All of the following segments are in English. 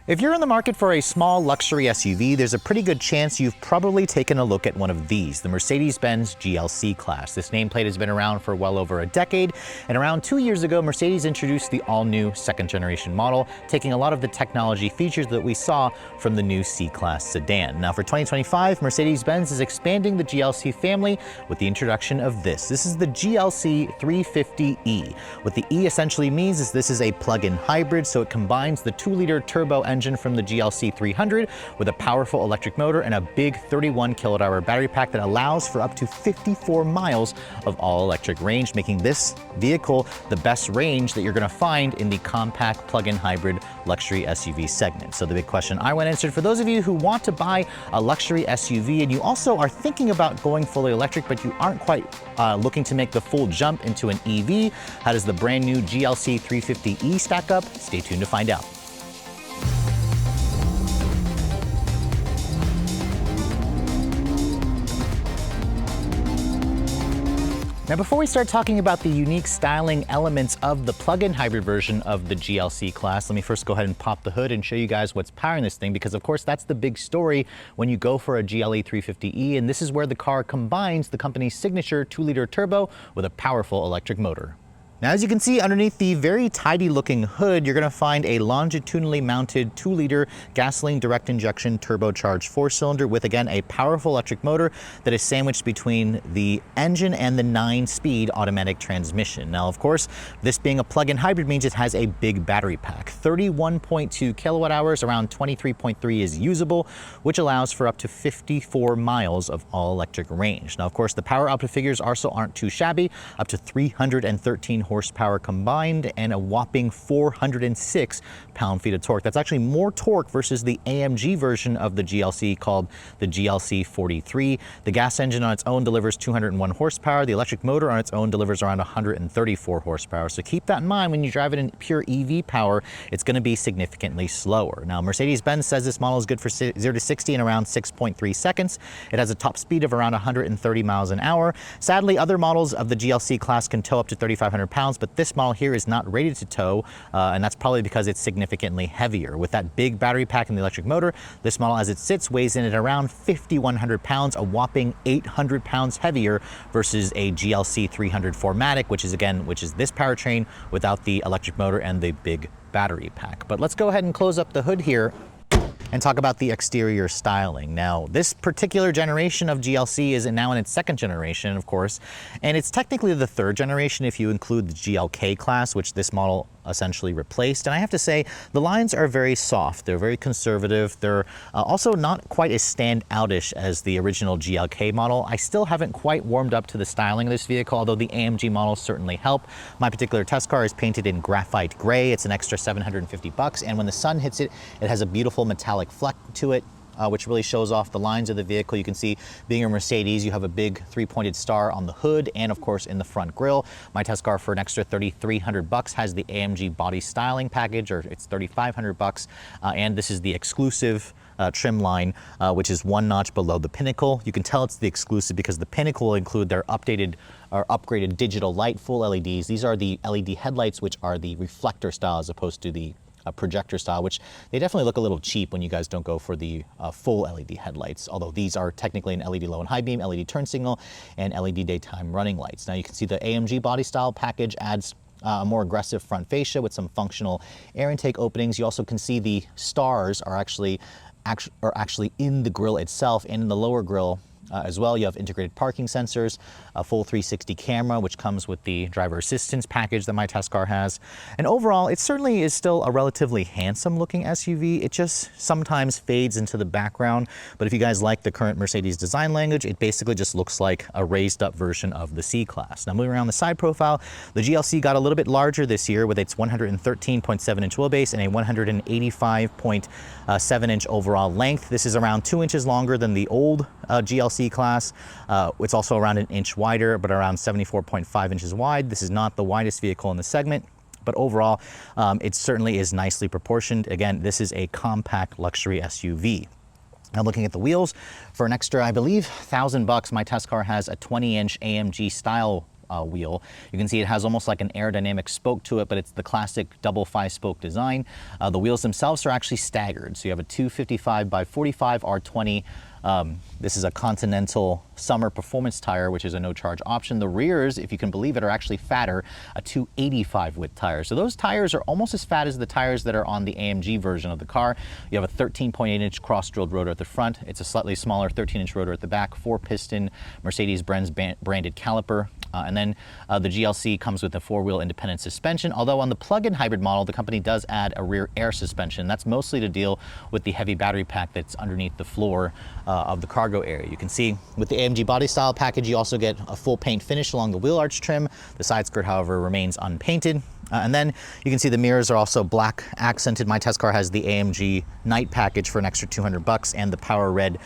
If you're in the market for a small luxury SUV, there's a pretty good chance you've probably taken a look at one of these, the Mercedes-Benz GLC class. This nameplate has been around for well over a decade, and around 2 years ago, Mercedes introduced the all-new second-generation model, taking a lot of the technology features that we saw from the new C-Class sedan. Now for 2025, Mercedes-Benz is expanding the GLC family with the introduction of this. This is the GLC 350e. What the E essentially means is this is a plug-in hybrid, so it combines the 2-liter turbo engine from the GLC 300 with a powerful electric motor and a big 31 kilowatt-hour battery pack that allows for up to 54 miles of all-electric range, making this vehicle the best range that you're going to find in the compact plug-in hybrid luxury SUV segment. So the big question I want answered for those of you who want to buy a luxury SUV and you also are thinking about going fully electric but you aren't quite looking to make the full jump into an EV, how does the brand new GLC 350e stack up? Stay tuned to find out. Now, before we start talking about the unique styling elements of the plug-in hybrid version of the GLC class, let me first go ahead and pop the hood and show you guys what's powering this thing, because of course that's the big story when you go for a GLE 350e, and this is where the car combines the company's signature 2-liter turbo with a powerful electric motor. Now, as you can see underneath the very tidy looking hood, you're going to find a longitudinally mounted 2-liter gasoline direct injection turbocharged 4-cylinder with, again, a powerful electric motor that is sandwiched between the engine and the 9-speed automatic transmission. Now, of course, this being a plug-in hybrid means it has a big battery pack. 31.2 kilowatt hours, around 23.3 is usable, which allows for up to 54 miles of all-electric range. Now, of course, the power output figures also aren't too shabby, up to 313 horsepower combined and a whopping 406 pound-feet of torque. That's actually more torque versus the AMG version of the GLC called the GLC 43. The gas engine on its own delivers 201 horsepower. The electric motor on its own delivers around 134 horsepower. So keep that in mind when you drive it in pure EV power, it's going to be significantly slower. Now, Mercedes-Benz says this model is good for 0 to 60 in around 6.3 seconds. It has a top speed of around 130 miles an hour. Sadly, other models of the GLC class can tow up to 3,500 pounds, but this model here is not rated to tow, and that's probably because it's significantly heavier. With that big battery pack and the electric motor, this model as it sits weighs in at around 5,100 pounds, a whopping 800 pounds heavier versus a GLC 300 4MATIC, which is this powertrain without the electric motor and the big battery pack. But let's go ahead and close up the hood here and talk about the exterior styling. Now, this particular generation of GLC is now in its second generation, of course, and it's technically the third generation if you include the GLK class, which this model essentially replaced. And I have to say, the lines are very soft. They're very conservative. They're also not quite as standoutish as the original GLK model. I still haven't quite warmed up to the styling of this vehicle, although the AMG models certainly help. My particular test car is painted in graphite gray. It's an extra $750, and when the sun hits it, it has a beautiful metallic fleck to it, which really shows off the lines of the vehicle. You can see, being a Mercedes, you have a big 3-pointed star on the hood and of course in the front grille. My test car for an extra $3,300 has the AMG body styling package, or it's $3,500, and this is the exclusive trim line, which is 1 notch below the Pinnacle. You can tell it's the exclusive because the Pinnacle will include their updated or upgraded digital light full LEDs. These are the LED headlights, which are the reflector style as opposed to the projector style, which they definitely look a little cheap when you guys don't go for the full LED headlights, although these are technically an LED low and high beam, LED turn signal, and LED daytime running lights. Now you can see the AMG body style package adds a more aggressive front fascia with some functional air intake openings. You also can see the stars are actually in the grille itself and in the lower grille as well. You have integrated parking sensors, a full 360 camera, which comes with the driver assistance package that my test car has. And overall, it certainly is still a relatively handsome looking SUV. It just sometimes fades into the background. But if you guys like the current Mercedes design language, it basically just looks like a raised up version of the C-Class. Now, moving around the side profile, the GLC got a little bit larger this year with its 113.7-inch wheelbase and a 185.7-inch overall length. This is around 2 inches longer than the old GLC class. It's also around 1 inch wider, but around 74.5 inches wide. This is not the widest vehicle in the segment, but overall, it certainly is nicely proportioned. Again, this is a compact luxury SUV. Now, looking at the wheels, for an extra, I believe, $1,000, my test car has a 20-inch AMG style wheel. You can see it has almost like an aerodynamic spoke to it, but it's the classic double 5-spoke design. The wheels themselves are actually staggered. So you have a 255 by 45 R20. This is a Continental Summer Performance tire, which is a no-charge option. The rears, if you can believe it, are actually fatter, a 285 width tire. So those tires are almost as fat as the tires that are on the AMG version of the car. You have a 13.8-inch cross-drilled rotor at the front. It's a slightly smaller 13-inch rotor at the back, 4-piston Mercedes-Benz branded caliper. And then the GLC comes with a 4-wheel independent suspension, although on the plug-in hybrid model, the company does add a rear air suspension. That's mostly to deal with the heavy battery pack that's underneath the floor of the cargo area. You can see with the AMG body style package, you also get a full paint finish along the wheel arch trim. The side skirt, however, remains unpainted. And then you can see the mirrors are also black accented. My test car has the AMG night package for an extra $200 and the power red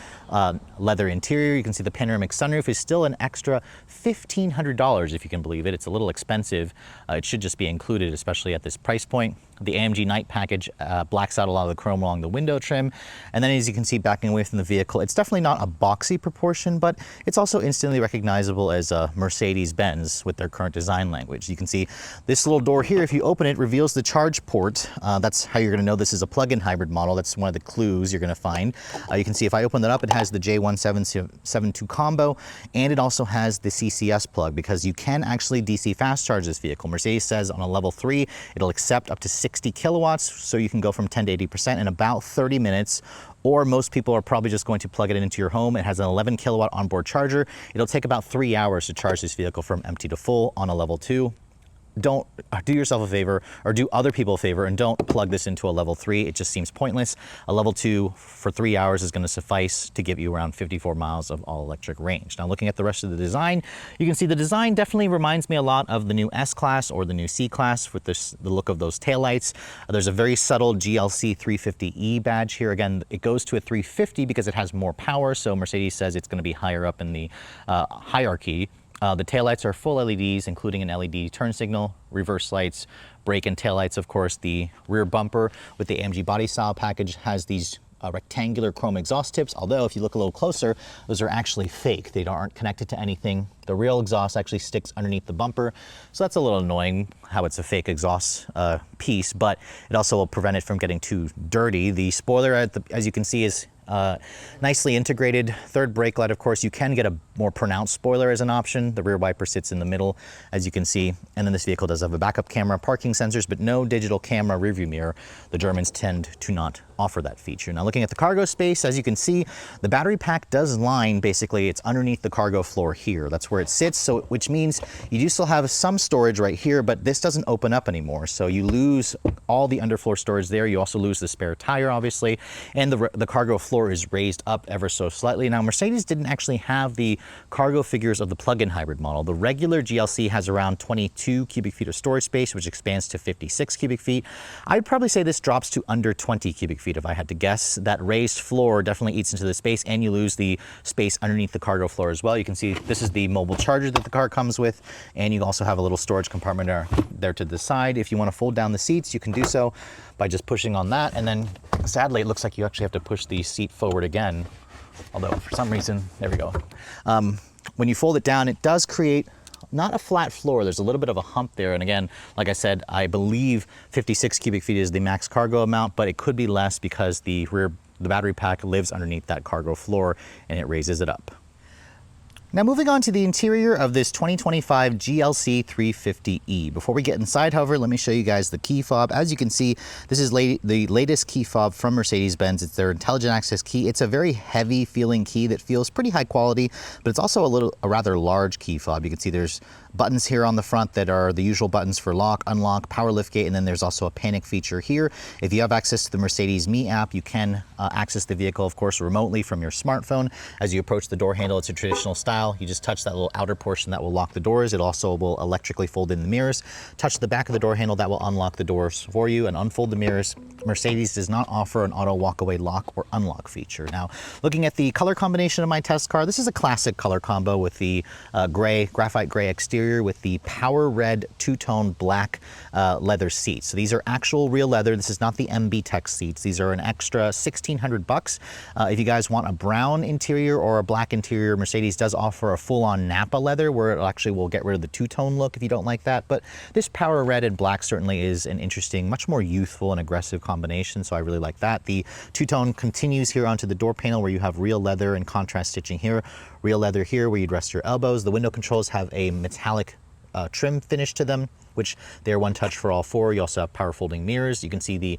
leather interior. You can see the panoramic sunroof is still an extra $1,500 if you can believe it. It's a little expensive. It should just be included, especially at this price point. The AMG night package blacks out a lot of the chrome along the window trim. And then as you can see backing away from the vehicle, it's definitely not a boxy proportion, but it's also instantly recognizable as a Mercedes-Benz with their current design language. You can see this little door here, if you open it, reveals the charge port. That's how you're going to know this is a plug-in hybrid model. That's one of the clues you're going to find. You can see if I open that up, it has the J1772 combo, and it also has the CCS plug, because you can actually DC fast charge this vehicle. Mercedes says on a level 3, it'll accept up to 60 kilowatts, so you can go from 10 to 80% in about 30 minutes. Or most people are probably just going to plug it into your home. It has an 11 kilowatt onboard charger. It'll take about 3 hours to charge this vehicle from empty to full on a level 2. Don't do yourself a favor, or do other people a favor, and don't plug this into a level 3. It just seems pointless. A level 2 for 3 hours is going to suffice to give you around 54 miles of all electric range. Now, looking at the rest of the design, you can see the design definitely reminds me a lot of the new S-Class or the new C-Class with the look of those taillights. There's a very subtle GLC 350e badge here. Again, it goes to a 350 because it has more power, so Mercedes says it's going to be higher up in the hierarchy. The taillights are full LEDs, including an LED turn signal, reverse lights, brake and taillights, of course. The rear bumper with the AMG body style package has these rectangular chrome exhaust tips, although if you look a little closer, those are actually fake. They aren't connected to anything. The real exhaust actually sticks underneath the bumper, so that's a little annoying how it's a fake exhaust piece, but it also will prevent it from getting too dirty. The spoiler, as you can see, is nicely integrated. Third brake light, of course. You can get a more pronounced spoiler as an option. The rear wiper sits in the middle, as you can see. And then this vehicle does have a backup camera, parking sensors, but no digital camera rearview mirror. The Germans tend to not offer that feature. Now, looking at the cargo space, as you can see, the battery pack does line, basically, it's underneath the cargo floor here. That's where it sits, so which means you do still have some storage right here, but this doesn't open up anymore. So you lose all the underfloor storage there. You also lose the spare tire, obviously, and the cargo floor is raised up ever so slightly. Now, Mercedes didn't actually have the cargo figures of the plug-in hybrid model. The regular GLC has around 22 cubic feet of storage space, which expands to 56 cubic feet. I'd probably say this drops to under 20 cubic feet if I had to guess. That raised floor definitely eats into the space, and you lose the space underneath the cargo floor as well. You can see this is the mobile charger that the car comes with, and you also have a little storage compartment there to the side. If you want to fold down the seats, you can do so by just pushing on that, and then sadly it looks like you actually have to push the seat forward again, although for some reason, there we go. When you fold it down, it does create not a flat floor. There's a little bit of a hump there. And again, like I said, I believe 56 cubic feet is the max cargo amount, but it could be less because the battery pack lives underneath that cargo floor and it raises it up. Now, moving on to the interior of this 2025 GLC 350e. Before we get inside, however, let me show you guys the key fob. As you can see, this is the latest key fob from Mercedes-Benz. It's their intelligent access key. It's a very heavy feeling key that feels pretty high quality, but it's also a rather large key fob. You can see there's buttons here on the front that are the usual buttons for lock, unlock, power liftgate, and then there's also a panic feature here. If you have access to the Mercedes Me app, you can access the vehicle, of course, remotely from your smartphone. As you approach the door handle, it's a traditional style. You just touch that little outer portion that will lock the doors. It also will electrically fold in the mirrors. Touch the back of the door handle, that will unlock the doors for you and unfold the mirrors. Mercedes does not offer an auto walkaway lock or unlock feature. Now, looking at the color combination of my test car, this is a classic color combo with the graphite gray exterior with the power red two-tone black leather seats. So these are actual real leather. This is not the MB Tech seats. These are an extra $1,600. If you guys want a brown interior or a black interior, Mercedes does offer offer a full-on Napa leather where it actually will get rid of the two-tone look if you don't like that. But this power red and black certainly is an interesting, much more youthful and aggressive combination, so I really like that. The two-tone continues here onto the door panel where you have real leather and contrast stitching here, real leather here where you'd rest your elbows. The window controls have a metallic trim finish to them, which they're one touch for all four. You also have power folding mirrors. You can see the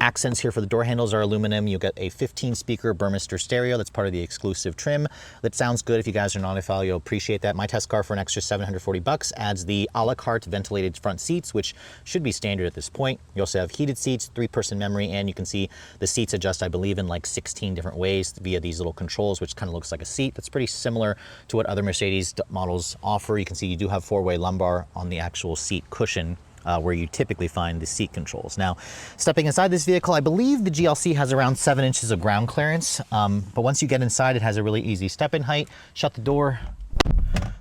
accents here for the door handles are aluminum. You get a 15-speaker Burmester stereo that's part of the exclusive trim. That sounds good. If you guys are an audiophile, you'll appreciate that. My test car for an extra $740 adds the a la carte ventilated front seats, which should be standard at this point. You also have heated seats, 3-person memory, and you can see the seats adjust, I believe, in like 16 different ways via these little controls, which kind of looks like a seat. That's pretty similar to what other Mercedes models offer. You can see you do have 4-way lumbar on the actual seat cushion where you typically find the seat controls. Now, stepping inside this vehicle, I believe the GLC has around 7 inches of ground clearance, but once you get inside, it has a really easy step-in height. Shut the door.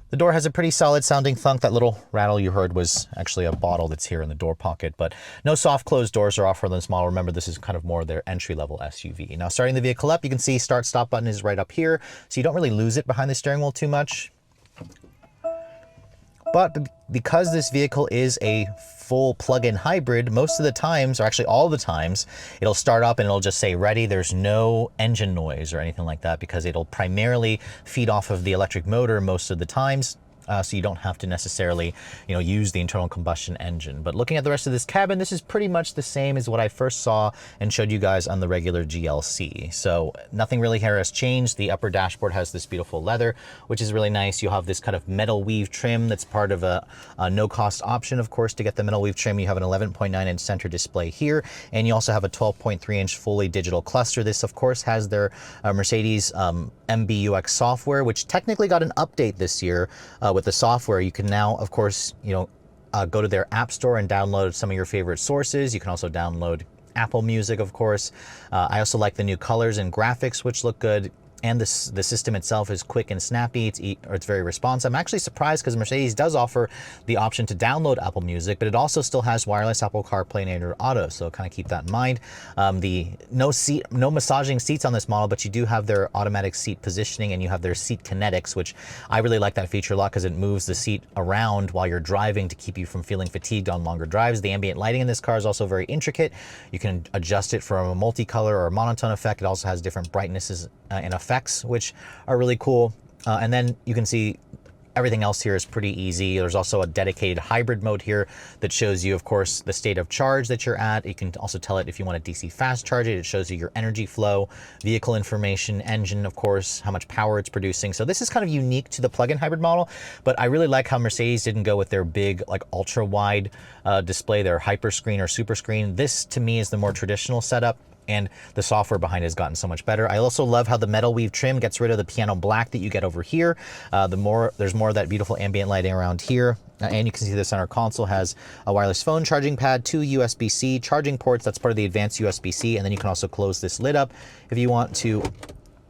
The door has a pretty solid sounding thunk. That little rattle you heard was actually a bottle that's here in the door pocket, but no soft closed doors are offered on this model. Remember, this is kind of more their entry-level SUV. Now, starting the vehicle up, you can see start stop button is right up here, so you don't really lose it behind the steering wheel too much. But because this vehicle is a full plug-in hybrid, most of the times, or actually all the times, it'll start up and it'll just say ready. There's no engine noise or anything like that because it'll primarily feed off of the electric motor most of the times. So you don't have to necessarily, use the internal combustion engine. But looking at the rest of this cabin, this is pretty much the same as what I first saw and showed you guys on the regular GLC. So nothing really here has changed. The upper dashboard has this beautiful leather, which is really nice. You'll have this kind of metal weave trim that's part of a no-cost option, of course, to get the metal weave trim. You have an 11.9-inch center display here, and you also have a 12.3-inch fully digital cluster. This, of course, has their Mercedes MBUX software, which technically got an update this year with the software. You can now, of course, go to their app store and download some of your favorite sources. You can also download Apple Music, of course. I also like the new colors and graphics, which look good. And the system itself is quick and snappy. It's very responsive. I'm actually surprised because Mercedes does offer the option to download Apple Music, but it also still has wireless Apple CarPlay and Android Auto, so kind of keep that in mind. No massaging seats on this model, but you do have their automatic seat positioning and you have their seat kinetics, which I really like that feature a lot because it moves the seat around while you're driving to keep you from feeling fatigued on longer drives. The ambient lighting in this car is also very intricate. You can adjust it from a multicolor or a monotone effect. It also has different brightnesses and effects, which are really cool. And then you can see everything else here is pretty easy. There's also a dedicated hybrid mode here that shows you, of course, the state of charge that you're at. You can also tell it if you want to DC fast charge it. It shows you your energy flow, vehicle information, engine, of course, how much power it's producing. So this is kind of unique to the plug-in hybrid model, but I really like how Mercedes didn't go with their big, like ultra wide display, their hyper screen or super screen. This to me is the more traditional setup, and the software behind it has gotten so much better. I also love how the metal weave trim gets rid of the piano black that you get over here. There's more of that beautiful ambient lighting around here. And you can see the center console has a wireless phone charging pad, 2 USB-C charging ports. That's part of the advanced USB-C. And then you can also close this lid up if you want to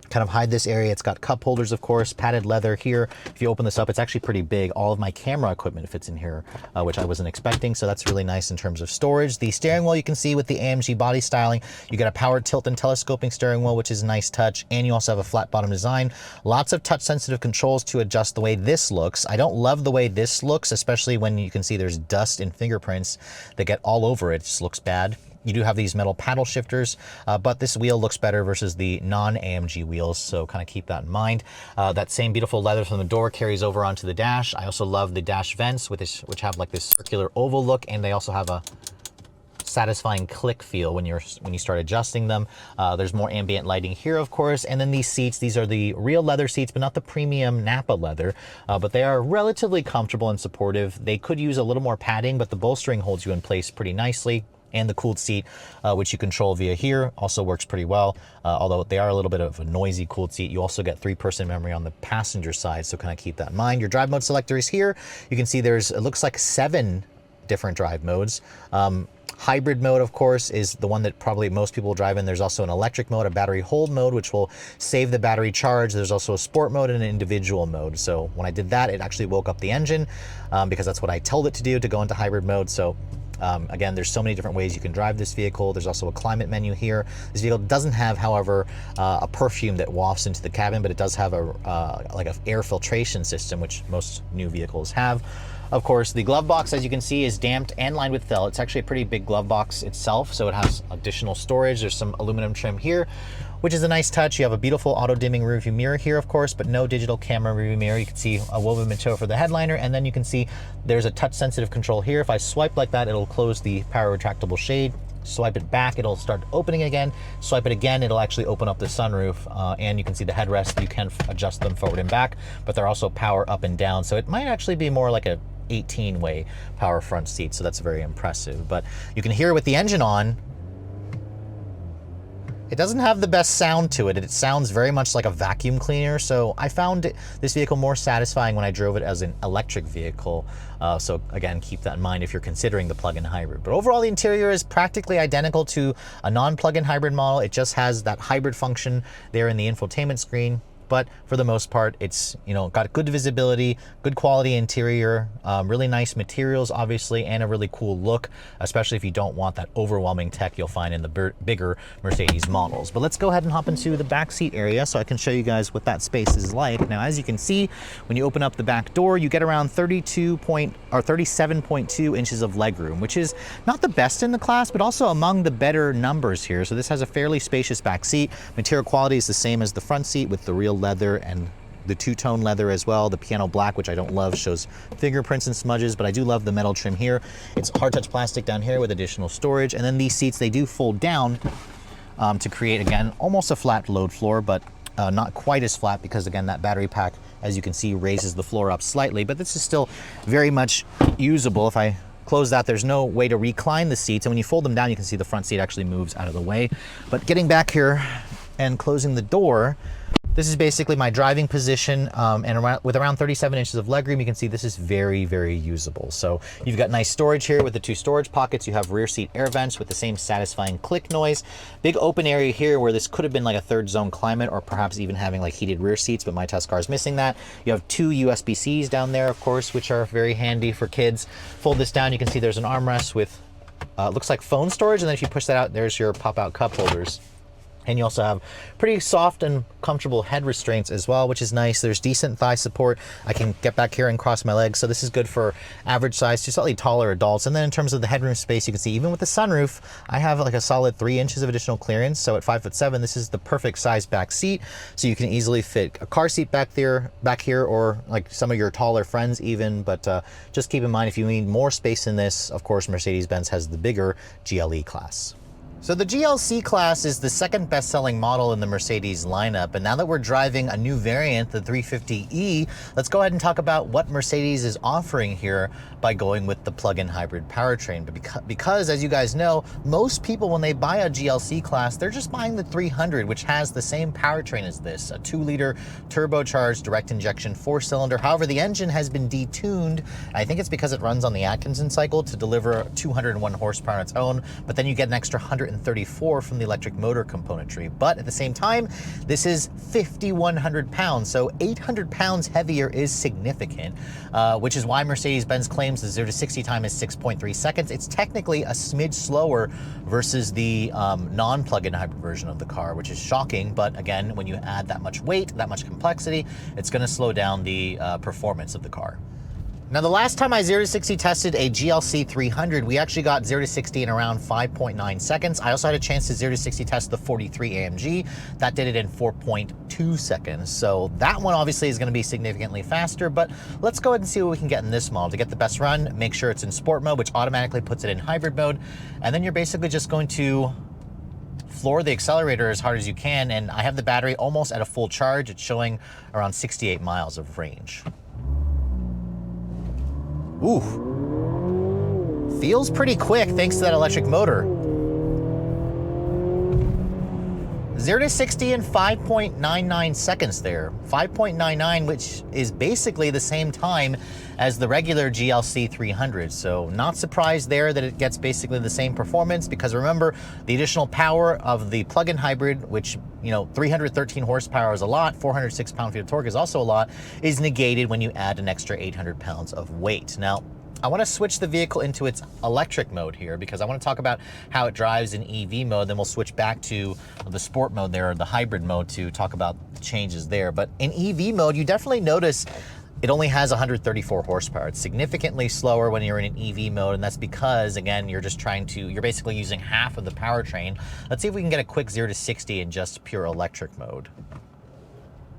kind of hide this area. It's got cup holders, of course, padded leather here. If you open this up, it's actually pretty big. All of my camera equipment fits in here, which I wasn't expecting. So that's really nice in terms of storage. The steering wheel, you can see with the AMG body styling, you get a power tilt and telescoping steering wheel, which is a nice touch. And you also have a flat bottom design. Lots of touch sensitive controls to adjust the way this looks. I don't love the way this looks, especially when you can see there's dust and fingerprints that get all over it. It just looks bad. You do have these metal paddle shifters, but this wheel looks better versus the non-AMG wheels, so kind of keep that in mind. That same beautiful leather from the door carries over onto the dash. I also love the dash vents, which have like this circular oval look, and they also have a satisfying click feel when you start adjusting them. There's more ambient lighting here, of course, and then these seats, these are the real leather seats, but not the premium Napa leather, but they are relatively comfortable and supportive. They could use a little more padding, but the bolstering holds you in place pretty nicely. And the cooled seat, which you control via here, also works pretty well. Although they are a little bit of a noisy cooled seat. You also get 3-person memory on the passenger side, so kind of keep that in mind. Your drive mode selector is here. You can see it looks like 7 different drive modes. Hybrid mode, of course, is the one that probably most people will drive in. There's also an electric mode, a battery hold mode, which will save the battery charge. There's also a sport mode and an individual mode. So when I did that, it actually woke up the engine because that's what I told it to do, to go into hybrid mode. So Again, there's so many different ways you can drive this vehicle. There's also a climate menu here. This vehicle doesn't have, however, a perfume that wafts into the cabin, but it does have like an air filtration system, which most new vehicles have. Of course, the glove box, as you can see, is damped and lined with felt. It's actually a pretty big glove box itself, so it has additional storage. There's some aluminum trim here, which is a nice touch. You have a beautiful auto-dimming rearview mirror here, of course, but no digital camera rearview mirror. You can see a woven material for the headliner, and then you can see there's a touch-sensitive control here. If I swipe like that, it'll close the power retractable shade. Swipe it back, it'll start opening again. Swipe it again, it'll actually open up the sunroof, and you can see the headrests. You can adjust them forward and back, but they're also power up and down, so it might actually be more like a 18-way power front seat, so that's very impressive. But you can hear with the engine on, it doesn't have the best sound to it. It sounds very much like a vacuum cleaner, so I found this vehicle more satisfying when I drove it as an electric vehicle. So again, keep that in mind if you're considering the plug-in hybrid. But overall, the interior is practically identical to a non-plug-in hybrid model. It just has that hybrid function there in the infotainment screen. But for the most part, it's, you know, got good visibility, good quality interior, really nice materials, obviously, and a really cool look, especially if you don't want that overwhelming tech you'll find in the bigger Mercedes models. But let's go ahead and hop into the back seat area so I can show you guys what that space is like. Now, as you can see, when you open up the back door, you get around 37.2 inches of legroom, which is not the best in the class, but also among the better numbers here. So this has a fairly spacious back seat. Material quality is the same as the front seat with the real leather and the two-tone leather as well. The piano black, which I don't love, shows fingerprints and smudges, but I do love the metal trim here. It's hard touch plastic down here with additional storage. And then these seats, they do fold down to create, again, almost a flat load floor, but not quite as flat because, again, that battery pack, as you can see, raises the floor up slightly, but this is still very much usable. If I close that, there's no way to recline the seats, and when you fold them down, you can see the front seat actually moves out of the way. But getting back here and closing the door, this is basically my driving position, and with around 37 inches of legroom, you can see this is very, very usable. So you've got nice storage here with the two storage pockets. You have rear seat air vents with the same satisfying click noise. Big open area here where this could have been like a third zone climate, or perhaps even having like heated rear seats, but my test car is missing that. You have two USB-Cs down there, of course, which are very handy for kids. Fold this down, you can see there's an armrest with, looks like phone storage, and then if you push that out, there's your pop-out cup holders. And you also have pretty soft and comfortable head restraints as well, which is nice. There's decent thigh support. I can get back here and cross my legs, so this is good for average size to slightly taller adults. And then in terms of the headroom space, you can see even with the sunroof, I have like a solid 3 inches of additional clearance. So at 5'7", this is the perfect size back seat. So you can easily fit a car seat back here, or like some of your taller friends even. But just keep in mind, if you need more space in this, of course, Mercedes-Benz has the bigger GLE class. So the GLC class is the second best-selling model in the Mercedes lineup, and now that we're driving a new variant, the 350e, let's go ahead and talk about what Mercedes is offering here by going with the plug-in hybrid powertrain. But because, as you guys know, most people, when they buy a GLC class, they're just buying the 300, which has the same powertrain as this, a 2-liter turbocharged direct injection 4-cylinder. However, the engine has been detuned. I think it's because it runs on the Atkinson cycle to deliver 201 horsepower on its own, but then you get an extra 134 from the electric motor componentry. But at the same time, this is 5,100 pounds, so 800 pounds heavier is significant, which is why Mercedes-Benz claims the 0 to 60 time is 6.3 seconds. It's technically a smidge slower versus the non-plug-in hybrid version of the car, which is shocking. But again, when you add that much weight, that much complexity, it's going to slow down the performance of the car. Now, the last time I 0 to 60 tested a GLC 300, we actually got 0 to 60 in around 5.9 seconds. I also had a chance to 0 to 60 test the 43 AMG. That did it in 4.2 seconds. So that one obviously is going to be significantly faster, but let's go ahead and see what we can get in this model. To get the best run, make sure it's in sport mode, which automatically puts it in hybrid mode. And then you're basically just going to floor the accelerator as hard as you can. And I have the battery almost at a full charge. It's showing around 68 miles of range. Ooh, feels pretty quick thanks to that electric motor. 0 to 60 in 5.99 seconds there. 5.99, which is basically the same time as the regular GLC 300. So not surprised there that it gets basically the same performance, because remember, the additional power of the plug-in hybrid, which, you know, 313 horsepower is a lot, 406 pound-feet of torque is also a lot, is negated when you add an extra 800 pounds of weight. Now, I want to switch the vehicle into its electric mode here because I want to talk about how it drives in EV mode. Then we'll switch back to the sport mode there, or the hybrid mode, to talk about changes there. But in EV mode, you definitely notice it only has 134 horsepower. It's significantly slower when you're in an EV mode, and that's because, again, you're basically using half of the powertrain. Let's see if we can get a quick 0 to 60 in just pure electric mode.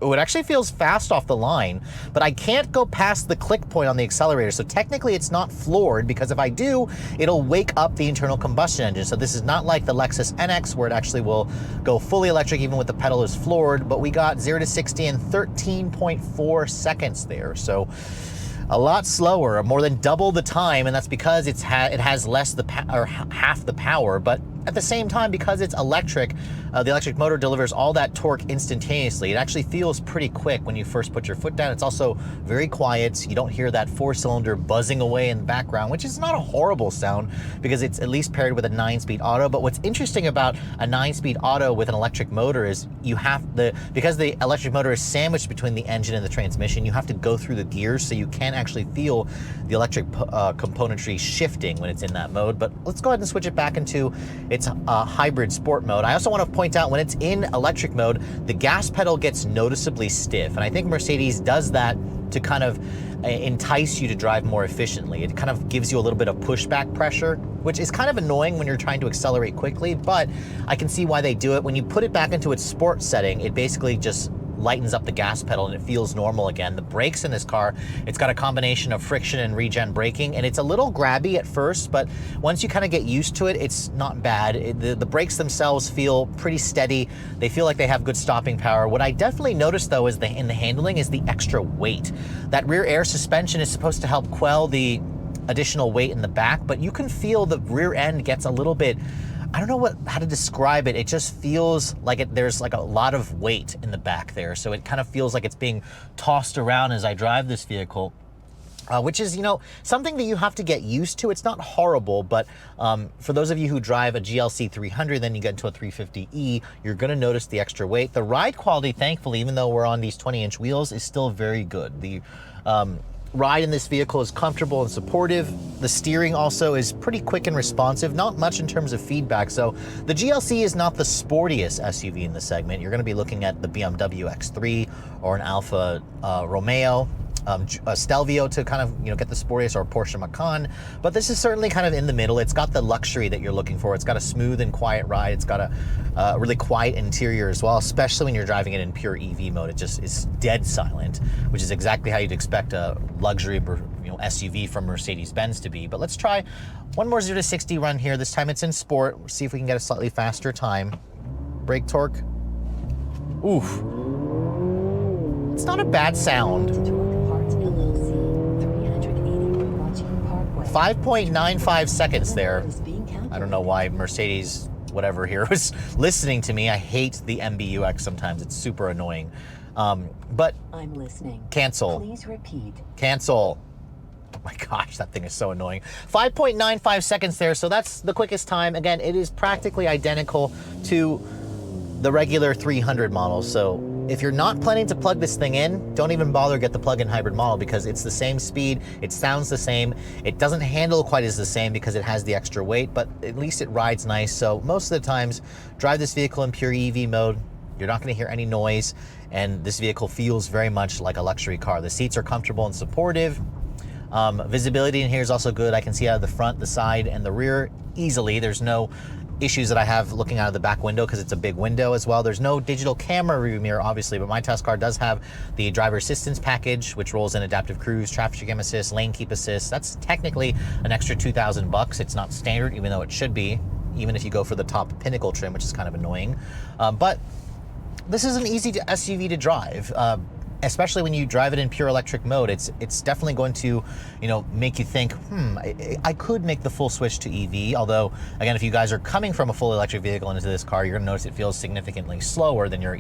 Oh, it actually feels fast off the line, but I can't go past the click point on the accelerator. So technically it's not floored, because if I do, it'll wake up the internal combustion engine. So this is not like the Lexus NX where it actually will go fully electric even with the pedal is floored, but we got 0 to 60 in 13.4 seconds there. So a lot slower, more than double the time, and that's because it has half the power. But at the same time, because it's electric, the electric motor delivers all that torque instantaneously. It actually feels pretty quick when you first put your foot down. It's also very quiet. You don't hear that 4-cylinder buzzing away in the background, which is not a horrible sound because it's at least paired with a 9-speed auto. But what's interesting about a 9-speed auto with an electric motor is because the electric motor is sandwiched between the engine and the transmission, you have to go through the gears, so you can't actually feel the electric componentry shifting when it's in that mode. But let's go ahead and switch it back into its hybrid sport mode. I also want to point out, when it's in electric mode, the gas pedal gets noticeably stiff, and I think Mercedes does that to kind of entice you to drive more efficiently. It kind of gives you a little bit of pushback pressure, which is kind of annoying when you're trying to accelerate quickly, but I can see why they do it. When you put it back into its sport setting, it basically just lightens up the gas pedal and it feels normal again. The brakes in this car, it's got a combination of friction and regen braking, and it's a little grabby at first, but once you kind of get used to it, it's not bad. The brakes themselves feel pretty steady. They feel like they have good stopping power. What I definitely noticed though is in the handling is the extra weight. That rear air suspension is supposed to help quell the additional weight in the back, but you can feel the rear end gets a little bit, I don't know how to describe it. It just feels like there's like a lot of weight in the back there. So it kind of feels like it's being tossed around as I drive this vehicle, which is, something that you have to get used to. It's not horrible, but for those of you who drive a GLC 300, then you get into a 350e, you're gonna notice the extra weight. The ride quality, thankfully, even though we're on these 20-inch wheels, is still very good. The ride in this vehicle is comfortable and supportive. The steering also is pretty quick and responsive, not much in terms of feedback. So the GLC is not the sportiest SUV in the segment. You're gonna be looking at the BMW X3 or an Alfa Romeo, a Stelvio to kind of get the sportiest, or a Porsche Macan, but this is certainly kind of in the middle. It's got the luxury that you're looking for. It's got a smooth and quiet ride. It's got a really quiet interior as well, especially when you're driving it in pure EV mode. It just is dead silent, which is exactly how you'd expect a luxury SUV from Mercedes-Benz to be. But let's try one more 0 to 60 run here. This time it's in sport. We'll see if we can get a slightly faster time. Brake torque. Oof. It's not a bad sound. 5.95 seconds there. I don't know why Mercedes, whatever here, was listening to me. I hate the MBUX sometimes. It's super annoying. But I'm listening. Cancel. Please repeat. Cancel. Oh my gosh, that thing is so annoying. 5.95 seconds there, so that's the quickest time. Again, it is practically identical to the regular 300 model. So if you're not planning to plug this thing in, don't even bother get the plug-in hybrid model, because it's the same speed, it sounds the same, it doesn't handle quite as the same because it has the extra weight, but at least it rides nice. So most of the times, drive this vehicle in pure EV mode, you're not gonna hear any noise, and this vehicle feels very much like a luxury car. The seats are comfortable and supportive. Visibility in here is also good. I can see out of the front, the side, and the rear easily. There's no issues that I have looking out of the back window because it's a big window as well. There's no digital camera rearview mirror, obviously, but my test car does have the driver assistance package, which rolls in adaptive cruise, traffic jam assist, lane keep assist. That's technically an extra $2,000. It's not standard, even though it should be, even if you go for the top Pinnacle trim, which is kind of annoying. But this is an easy SUV to drive. Especially when you drive it in pure electric mode, it's definitely going to, make you think, I could make the full switch to EV. Although, again, if you guys are coming from a full electric vehicle into this car, you're gonna notice it feels significantly slower than your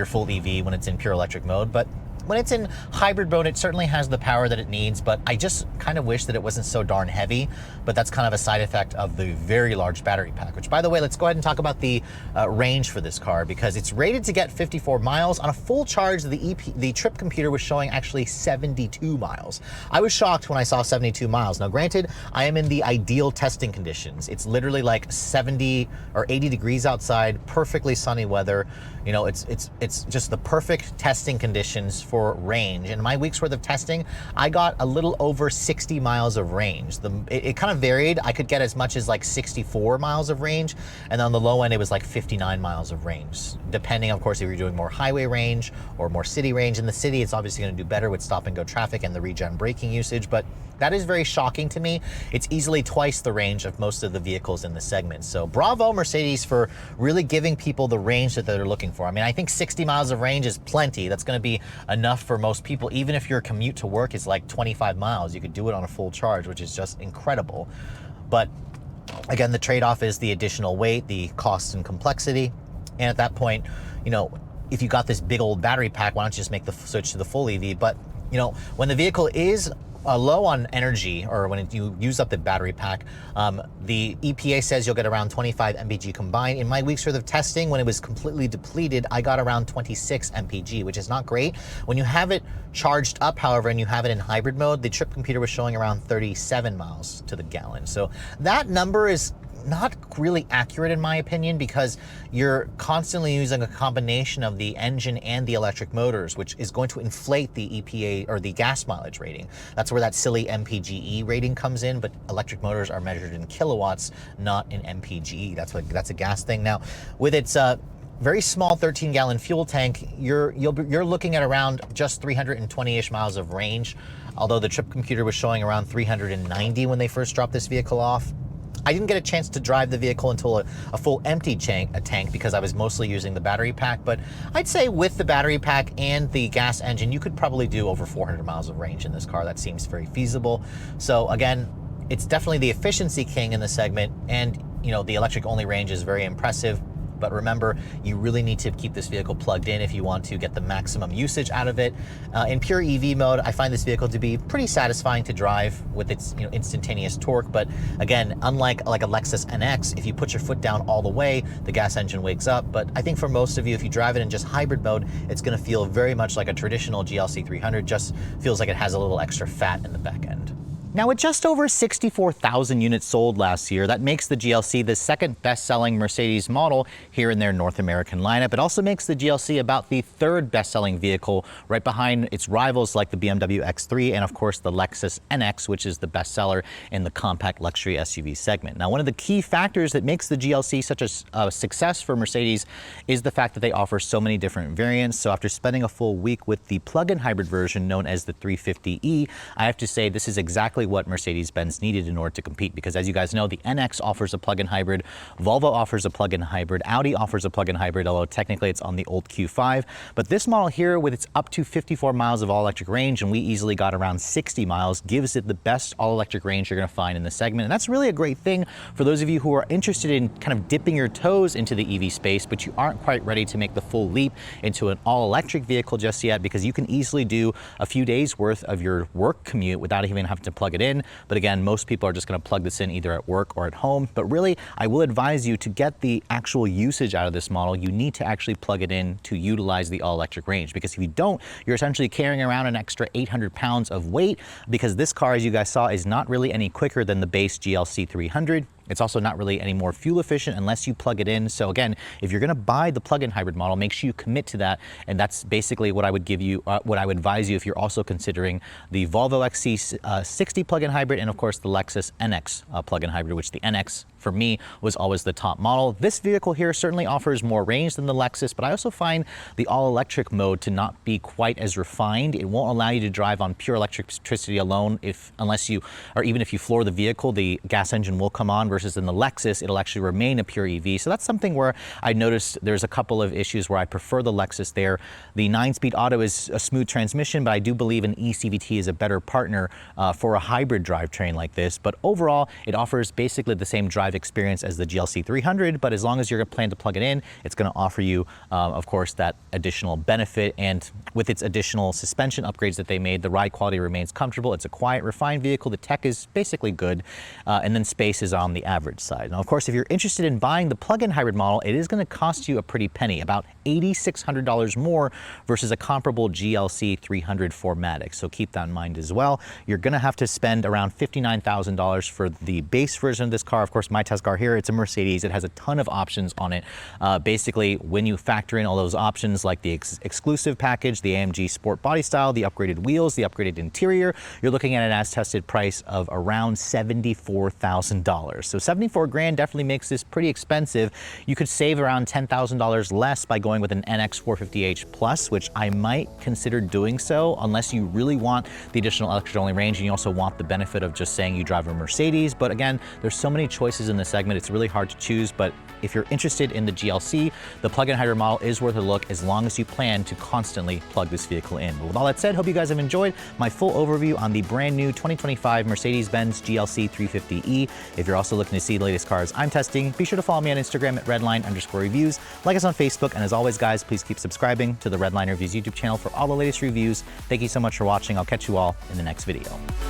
full EV when it's in pure electric mode. But when it's in hybrid mode, it certainly has the power that it needs, but I just kind of wish that it wasn't so darn heavy. But that's kind of a side effect of the very large battery pack, which, by the way, let's go ahead and talk about the range for this car, because it's rated to get 54 miles. On a full charge, the trip computer was showing actually 72 miles. I was shocked when I saw 72 miles. Now, granted, I am in the ideal testing conditions. It's literally like 70 or 80 degrees outside, perfectly sunny weather. You know, it's just the perfect testing conditions for range. In my week's worth of testing, I got a little over 60 miles of range. It kind of varied. I could get as much as like 64 miles of range, and on the low end, it was like 59 miles of range, depending, of course, if you're doing more highway range or more city range. In the city, it's obviously going to do better with stop and go traffic and the regen braking usage, but that is very shocking to me. It's easily twice the range of most of the vehicles in the segment. So bravo, Mercedes, for really giving people the range that they're looking for. I mean, I think 60 miles of range is plenty. That's going to be enough for most people. Even if your commute to work is like 25 miles, you could do it on a full charge, which is just incredible. But again, the trade-off is the additional weight, the cost and complexity. And at that point, you know, if you got this big old battery pack, why don't you just make the switch to the full EV? But, you know, when the vehicle is low on energy, or when you use up the battery pack, the EPA says you'll get around 25 mpg combined. In my week's worth of testing, when it was completely depleted, I got around 26 mpg, which is not great. When you have it charged up, however, and you have it in hybrid mode, the trip computer was showing around 37 miles to the gallon. So that number is not really accurate in my opinion, because you're constantly using a combination of the engine and the electric motors, which is going to inflate the EPA or the gas mileage rating. That's where that silly MPGE rating comes in, but electric motors are measured in kilowatts, not in MPGE. That's a gas thing. Now, with its very small 13-gallon fuel tank, you're looking at around just 320-ish miles of range, although the trip computer was showing around 390 when they first dropped this vehicle off. I didn't get a chance to drive the vehicle until a full empty tank, because I was mostly using the battery pack. But I'd say with the battery pack and the gas engine, you could probably do over 400 miles of range in this car. That seems very feasible. So again, it's definitely the efficiency king in the segment, and you know, the electric only range is very impressive. But remember, you really need to keep this vehicle plugged in if you want to get the maximum usage out of it. In pure EV mode, I find this vehicle to be pretty satisfying to drive with its instantaneous torque. But again, unlike like a Lexus NX, if you put your foot down all the way, the gas engine wakes up. But I think for most of you, if you drive it in just hybrid mode, it's going to feel very much like a traditional GLC 300. Just feels like it has a little extra fat in the back end. Now, with just over 64,000 units sold last year, that makes the GLC the second best-selling Mercedes model here in their North American lineup. It also makes the GLC about the third best-selling vehicle, right behind its rivals like the BMW X3 and, of course, the Lexus NX, which is the bestseller in the compact luxury SUV segment. Now, one of the key factors that makes the GLC such a success for Mercedes is the fact that they offer so many different variants. So after spending a full week with the plug-in hybrid version known as the 350e, I have to say this is exactly what Mercedes-Benz needed in order to compete, because as you guys know, the NX offers a plug-in hybrid, Volvo offers a plug-in hybrid, Audi offers a plug-in hybrid, although technically it's on the old Q5. But this model here, with its up to 54 miles of all-electric range, and we easily got around 60 miles, gives it the best all-electric range you're going to find in the segment. And that's really a great thing for those of you who are interested in kind of dipping your toes into the EV space, but you aren't quite ready to make the full leap into an all-electric vehicle just yet, because you can easily do a few days worth of your work commute without even having to plug it in. But again, most people are just going to plug this in either at work or at home. But really, I will advise you, to get the actual usage out of this model, you need to actually plug it in to utilize the all-electric range, because if you don't, you're essentially carrying around an extra 800 pounds of weight, because this car, as you guys saw, is not really any quicker than the base GLC 300. It's also not really any more fuel efficient unless you plug it in. So again, if you're going to buy the plug-in hybrid model, make sure you commit to that. And that's basically what I would give you, what I would advise you if you're also considering the Volvo XC60 plug-in hybrid, and of course the Lexus NX plug-in hybrid, which the NX for me was always the top model. This vehicle here certainly offers more range than the Lexus, but I also find the all-electric mode to not be quite as refined. It won't allow you to drive on pure electricity alone, unless you, or even if you floor the vehicle, the gas engine will come on, versus in the Lexus, it'll actually remain a pure EV. So that's something where I noticed there's a couple of issues where I prefer the Lexus there. The 9-speed auto is a smooth transmission, but I do believe an eCVT is a better partner for a hybrid drivetrain like this. But overall, it offers basically the same drive drive experience as the GLC 300, but as long as you're planning to plug it in, it's going to offer you, of course, that additional benefit. And with its additional suspension upgrades that they made, the ride quality remains comfortable. It's a quiet, refined vehicle. The tech is basically good, and then space is on the average side. Now, of course, if you're interested in buying the plug-in hybrid model, it is going to cost you a pretty penny, about $8,600 more versus a comparable GLC 300 4MATIC. So keep that in mind as well. You're going to have to spend around $59,000 for the base version of this car. Of course, my test car here, it's a Mercedes. It has a ton of options on it. Basically, when you factor in all those options like the exclusive package, the AMG Sport body style, the upgraded wheels, the upgraded interior, you're looking at an as-tested price of around $74,000. So 74 grand definitely makes this pretty expensive. You could save around $10,000 less by going with an NX 450h Plus, which I might consider doing so unless you really want the additional electric-only range and you also want the benefit of just saying you drive a Mercedes. But again, there's so many choices in this segment, it's really hard to choose. But if you're interested in the GLC, the plug-in hybrid model is worth a look as long as you plan to constantly plug this vehicle in. But with all that said, hope you guys have enjoyed my full overview on the brand new 2025 Mercedes-Benz GLC 350e. If you're also looking to see the latest cars I'm testing, be sure to follow me on Instagram at Redline_reviews. Like us on Facebook, and as always, guys, please keep subscribing to the Redline Reviews YouTube channel for all the latest reviews. Thank you so much for watching. I'll catch you all in the next video.